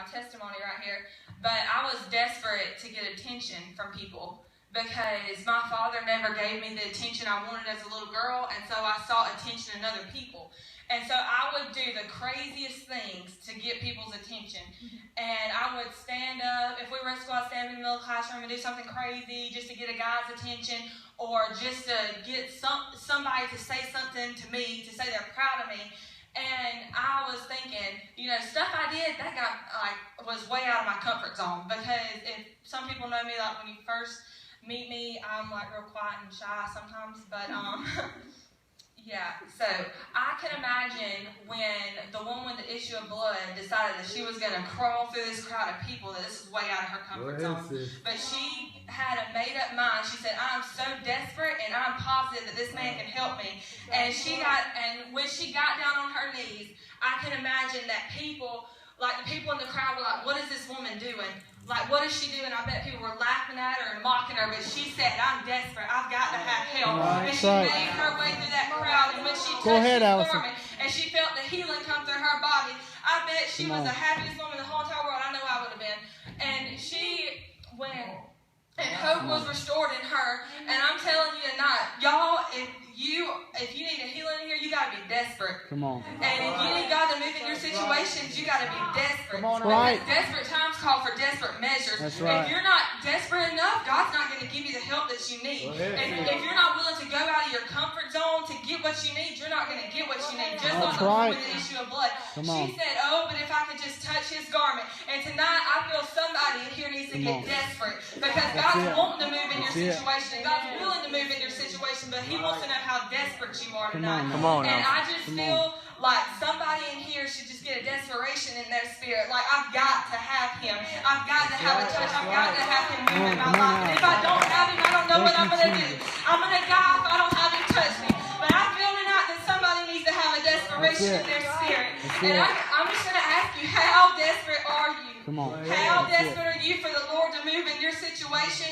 my testimony right here. But I was desperate to get attention from people because my father never gave me the attention I wanted as a little girl, and so I sought attention in other people. And so I would do the craziest things to get people's attention. And I would stand up, if we were at school, I'd stand in the middle of the classroom and do something crazy just to get a guy's attention, or just to get somebody to say something to me, to say they're proud of me. And I was thinking, stuff I did, that was way out of my comfort zone. Because if some people know me, like when you first meet me, I'm real quiet and shy sometimes. But yeah, so I can imagine when the woman with the issue of blood decided that she was going to crawl through this crowd of people, that this is way out of her comfort zone. But she had a made-up mind. She said, I'm so desperate, and I'm positive that this man can help me. And when she got down on her knees, I can imagine that people, the people in the crowd were like, what is this woman doing? What is she doing? I bet people were laughing at her and mocking her, but she said, I'm desperate. I've got to have help. And she made her way through that crowd, and when she touched his garment, and she felt the healing come through her body, I bet she was the happiest woman in the whole entire world. I know I would have been. And she went, and hope was restored in her. And I'm telling you tonight, y'all, if you need a healing here, you got to be desperate. Come on. And if you need God to move in your situations, you got to be desperate. Come on, right. Desperate times call for desperate measures. That's right. If you're not desperate enough, God's not going to give you the help that you need. If you're not willing to go out of your comfort zone to get what you need, you're not going to get what you need. Just like the woman with the issue of blood. She said, but if I could just touch his garment. And tonight, I feel somebody in here needs to get desperate. Because God's wanting to move in your situation. And God's willing to move in your situation. But he wants to know how desperate you are tonight. Come on. And I just feel like somebody in here should just get a desperation in their spirit. I've got to have him. I've got to have a touch. I've got to have him move in my life. And if I don't have him, I don't know what I'm going to do. I'm going to die if I don't have him touch me. But I feel tonight that somebody needs to have a desperation in their spirit. And I'm just going to ask you, how desperate are you? Come on. How desperate are you for the Lord to move in your situation?